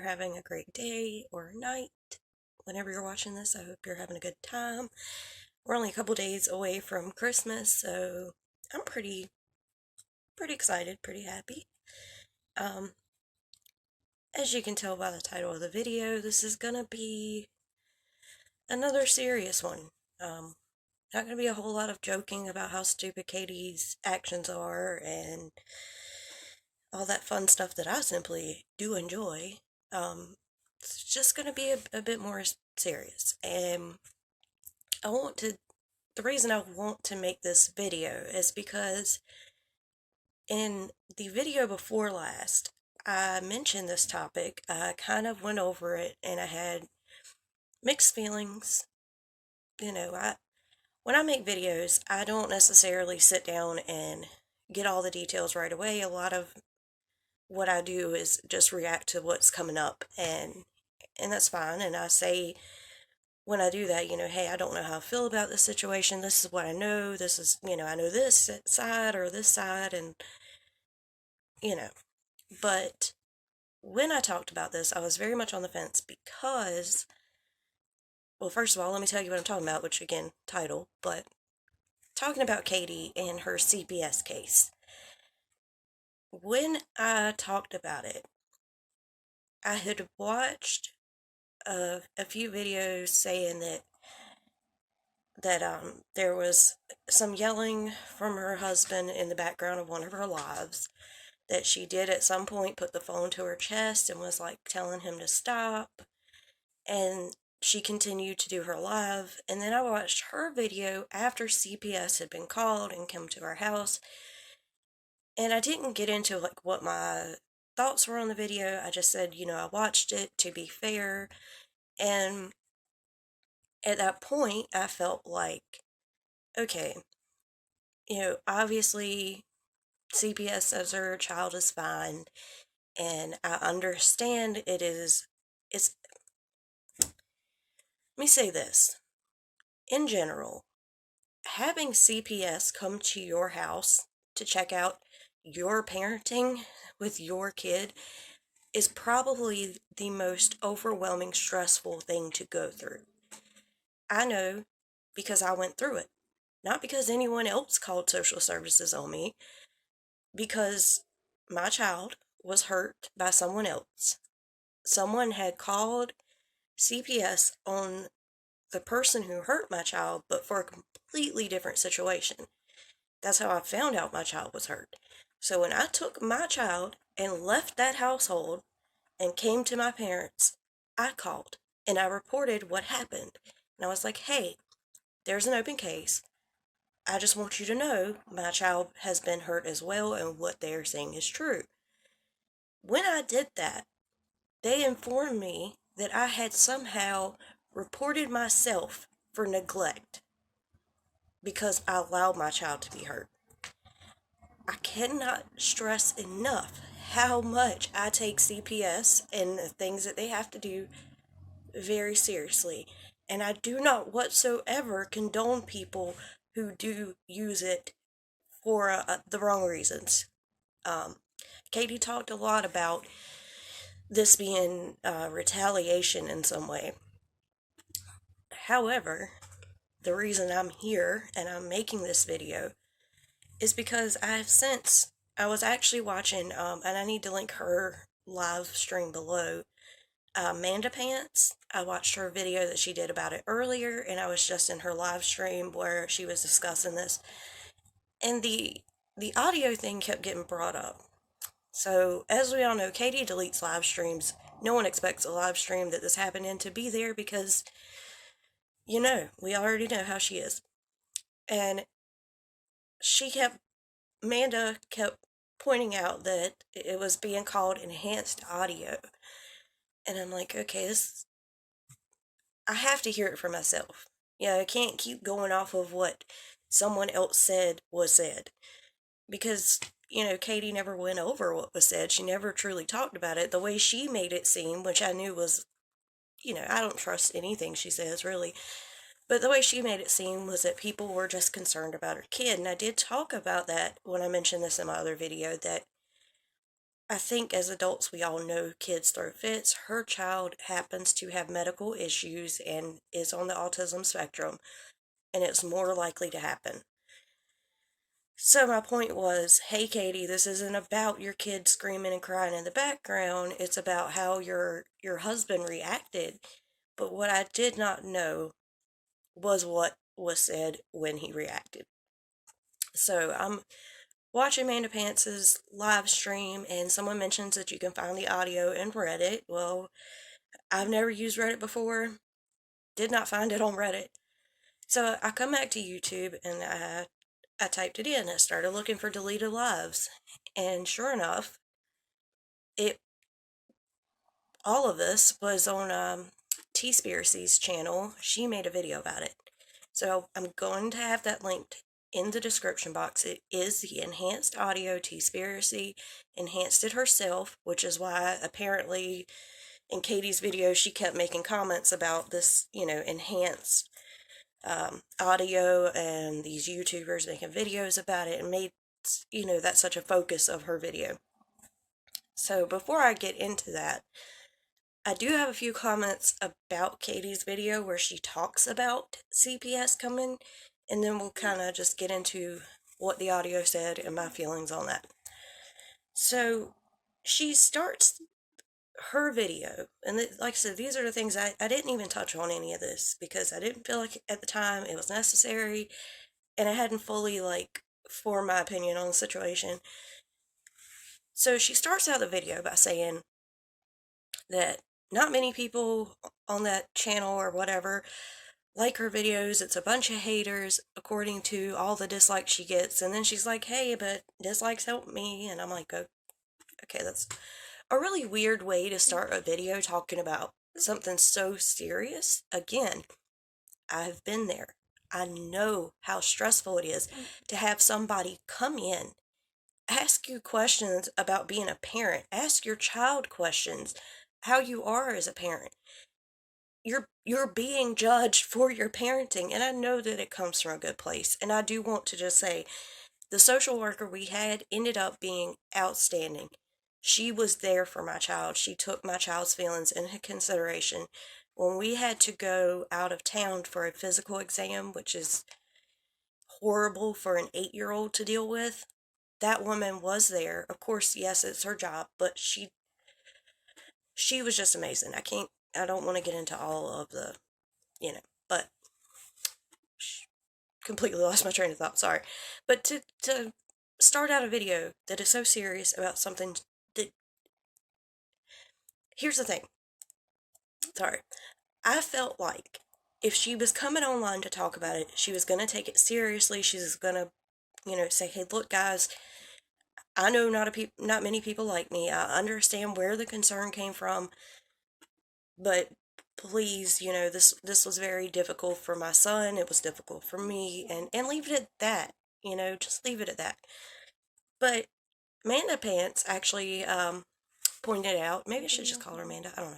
having a great day or night. Whenever you're watching this, I hope you're having a good time. We're only a couple days away from Christmas, so I'm pretty excited, pretty happy. Um, as you can tell by the title of the video, this is gonna be another serious one. Not gonna be a whole lot of joking about how stupid Katie's actions are and all that fun stuff that I simply do enjoy. It's just going to be a bit more serious. And the reason I want to make this video is because in the video before last, I mentioned this topic. I kind of went over it and I had mixed feelings. When I make videos, I don't necessarily sit down and get all the details right away. A lot of what I do is just react to what's coming up, and that's fine. And I say when I do that, hey, I don't know how I feel about this situation. This is what I know. This is, I know this side or this side, and you know. But when I talked about this, I was very much on the fence because, well, first of all, let me tell you what I'm talking about, which again, title, but talking about Katie and her CPS case. When I talked about it, I had watched a few videos saying that there was some yelling from her husband in the background of one of her lives, that she did at some point put the phone to her chest and was like telling him to stop, and she continued to do her live. And then I watched her video after CPS had been called and come to our house, and I didn't get into like what my thoughts were on the video. I just said, I watched it to be fair. And at that point, I felt like, okay, obviously CPS says her child is fine, and I understand it's, let me say this. In general, having CPS come to your house to check out your parenting with your kid is probably the most overwhelming, stressful thing to go through. I know because I went through it. Not because anyone else called social services on me, because my child was hurt by someone else. Someone had called CPS on the person who hurt my child, but for a completely different situation. That's how I found out my child was hurt. So when I took my child and left that household and came to my parents, I called and I reported what happened. And I was like, hey, there's an open case. I just want you to know my child has been hurt as well, and what they are saying is true. When I did that, they informed me that I had somehow reported myself for neglect because I allowed my child to be hurt. I cannot stress enough how much I take CPS and the things that they have to do very seriously. And I do not whatsoever condone people who do use it for the wrong reasons. Katie talked a lot about this being retaliation in some way. However, the reason I'm here and I'm making this video is because I was actually watching, and I need to link her live stream below, Manda Pants. I watched her video that she did about it earlier, and I was just in her live stream where she was discussing this, and the audio thing kept getting brought up. So, as we all know, Katie deletes live streams. No one expects a live stream that this happened in to be there because, we already know how she is. And Amanda kept pointing out that it was being called enhanced audio. And I'm like, okay, I have to hear it for myself. I can't keep going off of what someone else said was said. Because, Katie never went over what was said. She never truly talked about it. The way she made it seem, which I knew was, I don't trust anything she says, really. But the way she made it seem was that people were just concerned about her kid. And I did talk about that when I mentioned this in my other video, that I think as adults, we all know kids throw fits. Her child happens to have medical issues and is on the autism spectrum, and it's more likely to happen. So my point was, hey Katie, this isn't about your kid screaming and crying in the background. It's about how your husband reacted. But what I did not know was what was said when he reacted. So I'm watching Amanda Pants's live stream, and someone mentions that you can find the audio in Reddit. Well, I've never used Reddit before, did not find it on Reddit. So I come back to YouTube and I typed it in. I started looking for deleted lives, and sure enough, it all of this was on Spiracy's channel. She made a video about it. So I'm going to have that linked in the description box. It is the enhanced audio. Spiracy enhanced it herself, which is why apparently in Katie's video she kept making comments about this, enhanced audio and these YouTubers making videos about it, and made, that such a focus of her video. So before I get into that, I do have a few comments about Katie's video where she talks about CPS coming, and then we'll kind of just get into what the audio said and my feelings on that. So she starts her video, and like I said, these are the things I didn't even touch on any of this because I didn't feel like at the time it was necessary, and I hadn't fully formed my opinion on the situation. So she starts out the video by saying that not many people on that channel or whatever like her videos. It's a bunch of haters according to all the dislikes she gets. And then she's like, hey, but dislikes help me. And I'm like, oh, okay, that's a really weird way to start a video talking about something so serious. Again, I've been there. I know how stressful it is to have somebody come in, ask you questions about being a parent, ask your child questions, how you are as a parent. You're being judged for your parenting, and I know that it comes from a good place. And I do want to just say the social worker we had ended up being outstanding. She was there for my child. She took my child's feelings into consideration. When we had to go out of town for a physical exam, which is horrible for an 8-year-old to deal with, that woman was there. Of course, yes, it's her job, but she was just amazing. I don't want to get into all of the, but completely lost my train of thought, sorry. But to start out a video that is so serious about something that, here's the thing, sorry. I felt like if she was coming online to talk about it, she was going to take it seriously. She was going to, say, hey, look, guys, I know not many people like me. I understand where the concern came from, but please, this was very difficult for my son. It was difficult for me, and leave it at that. Just leave it at that. But Amanda Pants actually pointed out, maybe I should just call her Amanda, I don't know.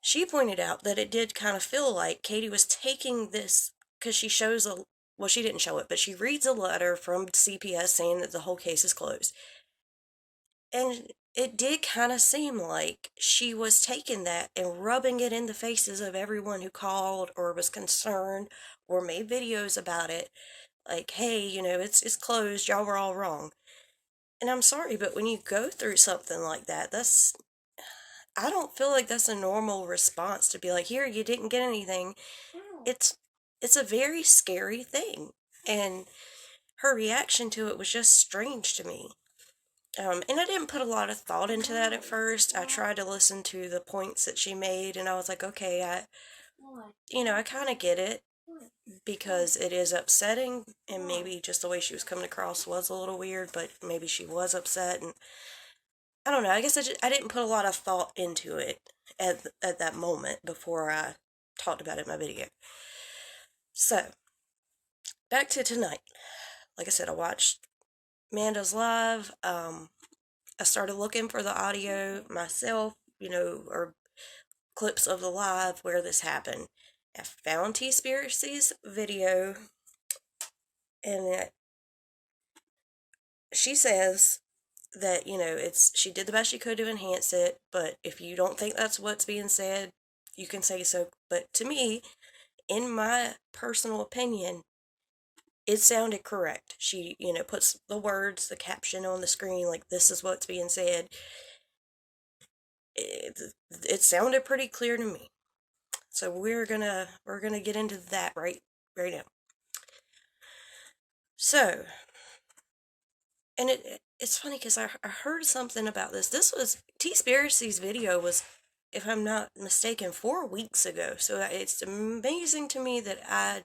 She pointed out that it did kind of feel like Katie was taking this, because she shows well, she didn't show it, but she reads a letter from CPS saying that the whole case is closed. And it did kind of seem like she was taking that and rubbing it in the faces of everyone who called or was concerned or made videos about it. Like, hey, it's closed, y'all were all wrong. And I'm sorry, but when you go through something like that, I don't feel like that's a normal response to be like, here, you didn't get anything. It's a very scary thing. And her reaction to it was just strange to me. And I didn't put a lot of thought into that at first. I tried to listen to the points that she made, and I was like, okay, I kind of get it, because it is upsetting, and maybe just the way she was coming across was a little weird, but maybe she was upset, and I don't know. I guess I didn't put a lot of thought into it at that moment before I talked about it in my video. So, back to tonight. Like I said, I watched Amanda's live. I started looking for the audio myself, or clips of the live where this happened. I found Spiracy's video, and she says that, she did the best she could to enhance it, but if you don't think that's what's being said, you can say so. But to me, in my personal opinion, it sounded correct. She, puts the words, the caption on the screen, like, this is what's being said. It sounded pretty clear to me. So we're gonna get into that right now. So, and it's funny because I heard something about this. This was Spiracy's video was, if I'm not mistaken, 4 weeks ago. So it's amazing to me that I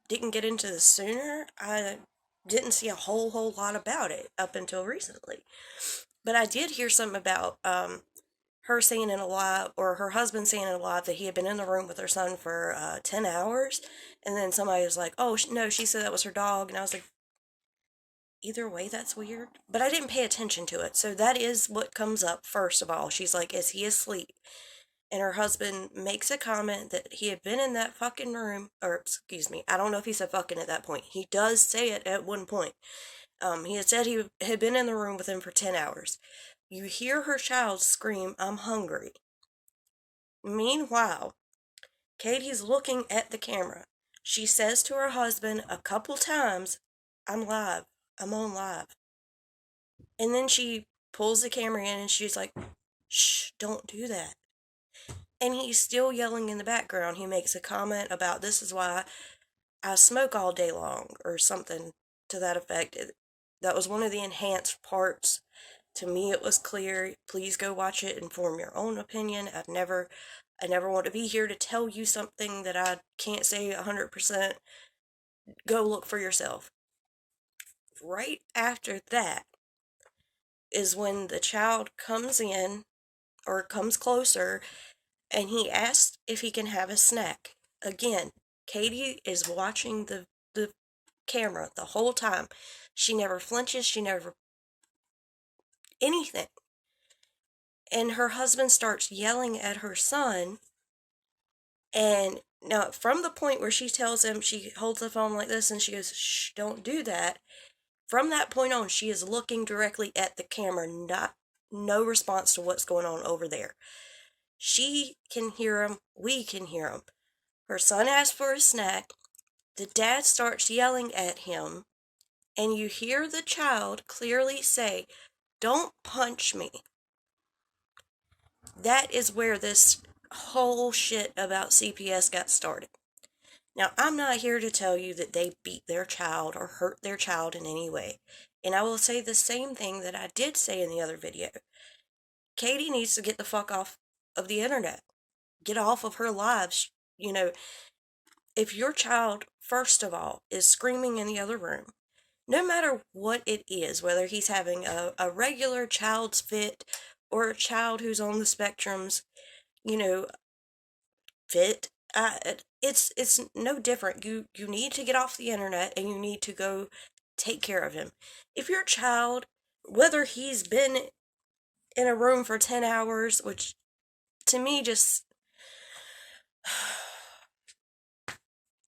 didn't get into this sooner. I didn't see a whole lot about it up until recently. But I did hear something about her saying in a live, or her husband saying in a live, that he had been in the room with her son for 10 hours. And then somebody was like, oh, no, she said that was her dog. And I was like, either way, that's weird. But I didn't pay attention to it. So that is what comes up first of all. She's like, is he asleep? And her husband makes a comment that he had been in that fucking room, or excuse me, I don't know if he said fucking at that point. He does say it at one point. He had said he had been in the room with him for 10 hours. You hear her child scream, I'm hungry. Meanwhile, Katie's looking at the camera. She says to her husband a couple times, I'm live. I'm on live. And then she pulls the camera in and she's like, shh, don't do that. And he's still yelling in the background. He makes a comment about, this is why I smoke all day long, or something to that effect. That was one of the enhanced parts. To me, it was clear. Please go watch it and form your own opinion. I never want to be here to tell you something that I can't say 100%. Go look for yourself. Right after that is when the child comes in, or comes closer, and he asks if he can have a snack. Again, Katie is watching the camera the whole time. She never flinches, she never anything. And her husband starts yelling at her son. And now, from the point where she tells him, she holds the phone like this and she goes, shh, don't do that. From that point on, she is looking directly at the camera, no response to what's going on over there. She can hear him, we can hear him. Her son asks for a snack. The dad starts yelling at him, and you hear the child clearly say, don't punch me. That is where this whole shit about CPS got started. Now, I'm not here to tell you that they beat their child or hurt their child in any way. And I will say the same thing that I did say in the other video. Katie needs to get the fuck off of the internet. Get off of her lives. If your child, first of all, is screaming in the other room, no matter what it is, whether he's having a regular child's fit or a child who's on the spectrums, fit, it's no different. You need to get off the internet and you need to go take care of him. If your child, whether he's been in a room for 10 hours, which to me just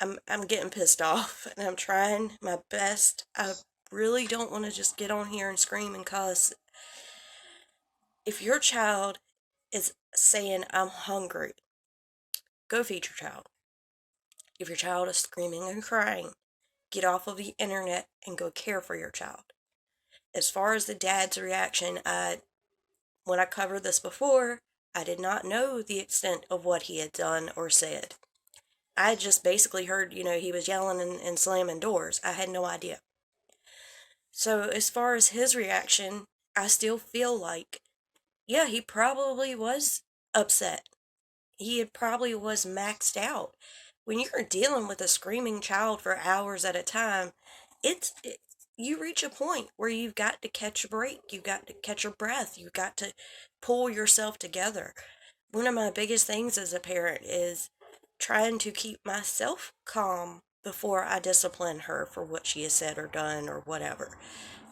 I'm getting pissed off and I'm trying my best. I really don't want to just get on here and scream and cuss. If your child is saying, I'm hungry, go feed your child. If your child is screaming and crying, get off of the internet and go care for your child. As far as the dad's reaction, when I covered this before, I did not know the extent of what he had done or said. I just basically heard, he was yelling and slamming doors. I had no idea. So as far as his reaction, I still feel like, yeah, he probably was upset. He probably was maxed out. When you're dealing with a screaming child for hours at a time, you reach a point where you've got to catch a break. You've got to catch your breath. You've got to pull yourself together. One of my biggest things as a parent is trying to keep myself calm before I discipline her for what she has said or done or whatever.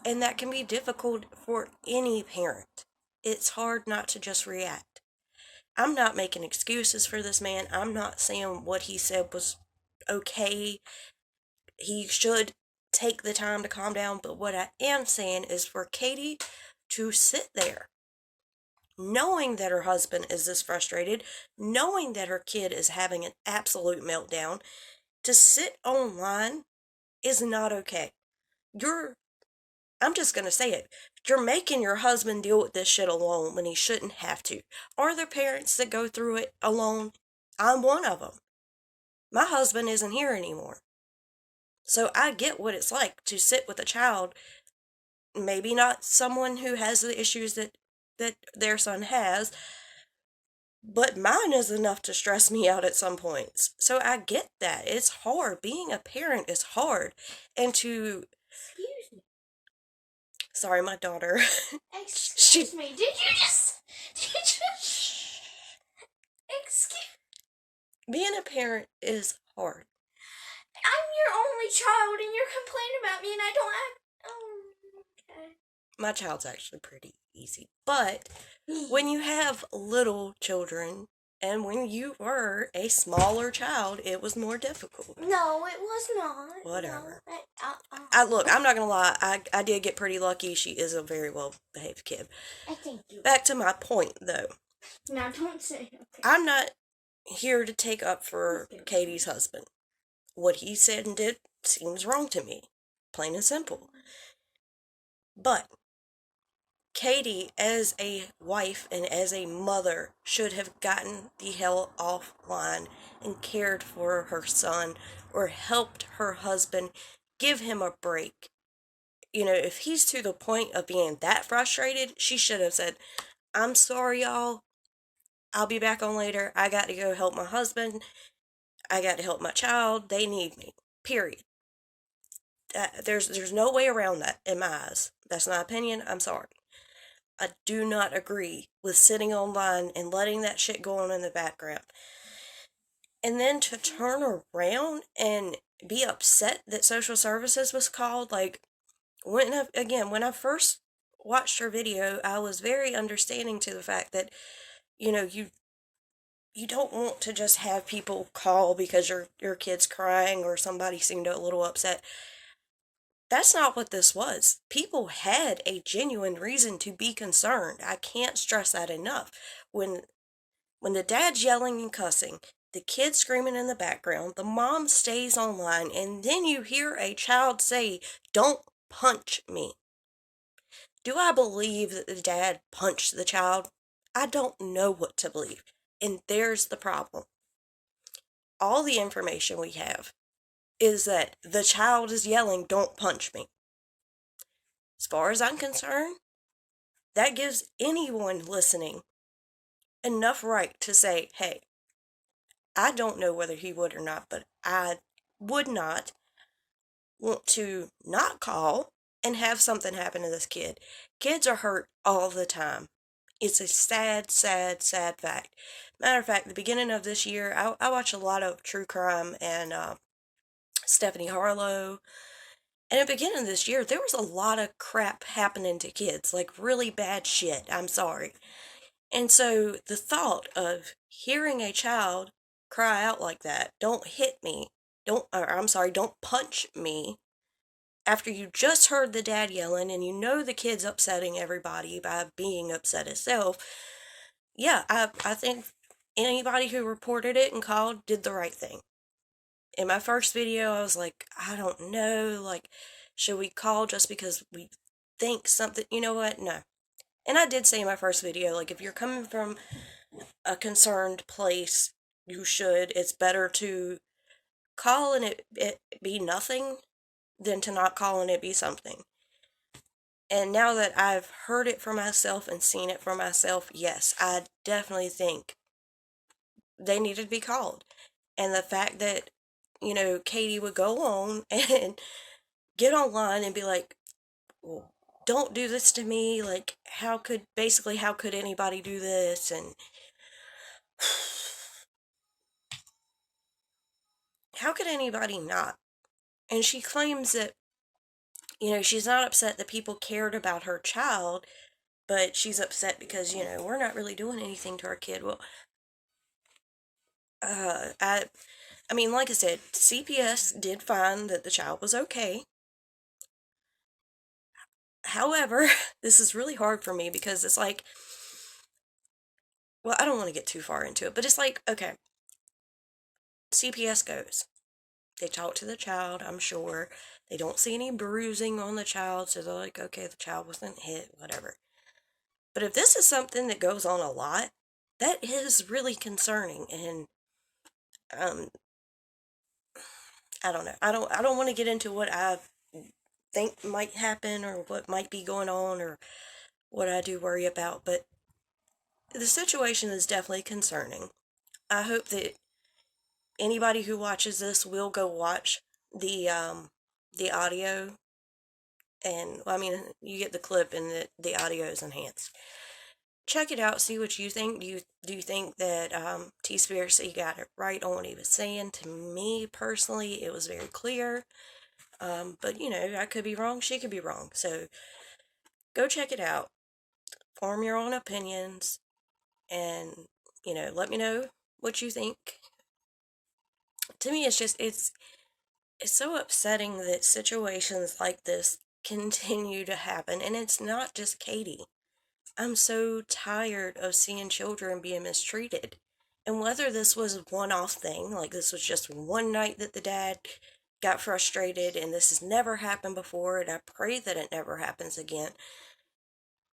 And that can be difficult for any parent. It's hard not to just react. I'm not making excuses for this man. I'm not saying what he said was okay. He should take the time to calm down. But what I am saying is for Katie to sit there knowing that her husband is this frustrated, knowing that her kid is having an absolute meltdown, to sit online is not okay. I'm just going to say it. You're making your husband deal with this shit alone when he shouldn't have to. Are there parents that go through it alone? I'm one of them. My husband isn't here anymore. So I get what it's like to sit with a child, maybe not someone who has the issues that their son has, but mine is enough to stress me out at some points. So I get that. It's hard. Being a parent is hard. And to... Excuse me. Sorry, my daughter. Excuse me. Did you just... Excuse... Being a parent is hard. I'm your only child and you're complaining about me and I don't act... Oh, okay. My child's actually pretty easy. But when you have little children, and when you were a smaller child, it was more difficult. No, it was not. Whatever. No, Look, I'm not gonna lie, I did get pretty lucky. She is a very well-behaved kid. I thank you. Back to my point, though. Now, don't say... Okay. I'm not here to take up for Katie's husband. What he said and did seems wrong to me. Plain and simple. But Katie, as a wife and as a mother, should have gotten the hell offline and cared for her son or helped her husband, give him a break. You know, if he's to the point of being that frustrated, she should have said, I'm sorry, y'all. I'll be back on later. I got to go help my husband. I got to help my child. They need me. Period. There's no way around that in my eyes. That's my opinion. I'm sorry. I do not agree with sitting online and letting that shit go on in the background. And then to turn around and be upset that social services was called. Like, when I first watched her video, I was very understanding to the fact that, you know, you don't want to just have people call because your kid's crying or somebody seemed a little upset. That's not what this was. People had a genuine reason to be concerned. I can't stress that enough. When the dad's yelling and cussing, the kid screaming in the background, the mom stays online, and then you hear a child say, "Don't punch me." Do I believe that the dad punched the child? I don't know what to believe. And there's the problem. All the information we have is that the child is yelling, "Don't punch me." As far as I'm concerned, that gives anyone listening enough right to say, hey, I don't know whether he would or not, but I would not want to not call and have something happen to this kid. Kids are hurt all the time. It's a sad, sad, sad fact. Matter of fact, the beginning of this year, I watch a lot of true crime and Stephanie Harlow. And at the beginning of this year, there was a lot of crap happening to kids, like really bad shit. I'm sorry. And so the thought of hearing a child cry out like that, "Don't hit me, don't punch me," after you just heard the dad yelling and you know the kid's upsetting everybody by being upset itself, yeah, I think anybody who reported it and called did the right thing. In my first video, I was like, I don't know, like, should we call just because we think something, you know what? No. And I did say in my first video, like, if you're coming from a concerned place, you should. It's better to call and it be nothing than to not call and it be something. And now that I've heard it for myself and seen it for myself, yes, I definitely think they needed to be called. And the fact that, you know, Katie would go on and get online and be like, well, don't do this to me, like, how could anybody do this? And how could anybody not? And she claims that, you know, she's not upset that people cared about her child, but she's upset because, you know, we're not really doing anything to our kid. Well, I mean, like I said, CPS did find that the child was okay. However, this is really hard for me because it's like, well, I don't want to get too far into it, but it's like, okay, CPS goes. They talk to the child, I'm sure. They don't see any bruising on the child, so they're like, okay, the child wasn't hit, whatever. But if this is something that goes on a lot, that is really concerning. And um, I don't know. I don't want to get into what I think might happen or what might be going on or what I do worry about, but the situation is definitely concerning. I hope that anybody who watches this will go watch the audio, and well, I mean, you get the clip and the audio is enhanced. Check it out, see what you think. Do you think that Spiracy got it right on what he was saying? To me personally, it was very clear. But you know, I could be wrong, she could be wrong. So go check it out, form your own opinions, and you know, let me know what you think. To me, it's so upsetting that situations like this continue to happen, and it's not just Katie. I'm so tired of seeing children being mistreated. And whether this was a one off thing, like this was just one night that the dad got frustrated and this has never happened before, and I pray that it never happens again,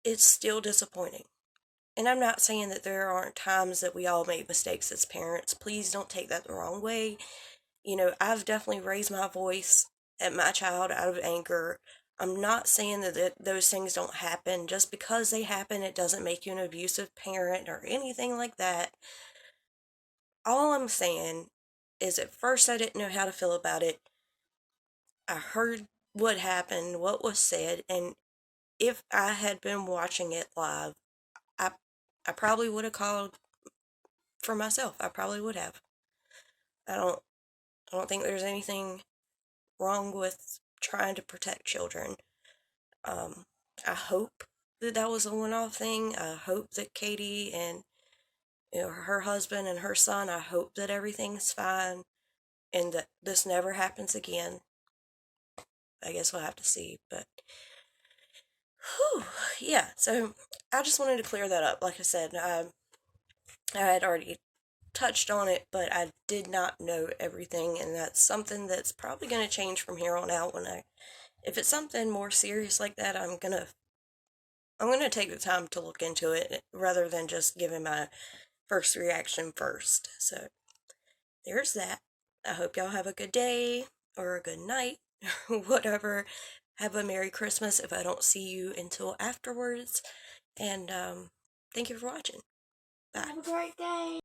it's still disappointing. And I'm not saying that there aren't times that we all make mistakes as parents. Please don't take that the wrong way. You know, I've definitely raised my voice at my child out of anger. I'm not saying that those things don't happen. Just because they happen, it doesn't make you an abusive parent or anything like that. All I'm saying is at first I didn't know how to feel about it. I heard what happened, what was said, and if I had been watching it live, I I probably would have called for myself. I probably would have. I don't I don't think there's anything wrong with trying to protect children. Um, I hope that that was a one-off thing. I hope that Katie and you know, her husband and her son, I hope that everything's fine and that this never happens again. I guess we'll have to see, but whew, yeah. So I just wanted to clear that up. Like I said, I had already touched on it, but I did not know everything, and that's something that's probably going to change from here on out. If it's something more serious like that, I'm gonna take the time to look into it rather than just giving my first reaction first. So there's that. I hope y'all have a good day or a good night, whatever. Have a Merry Christmas if I don't see you until afterwards. And thank you for watching. Bye. Have a great day.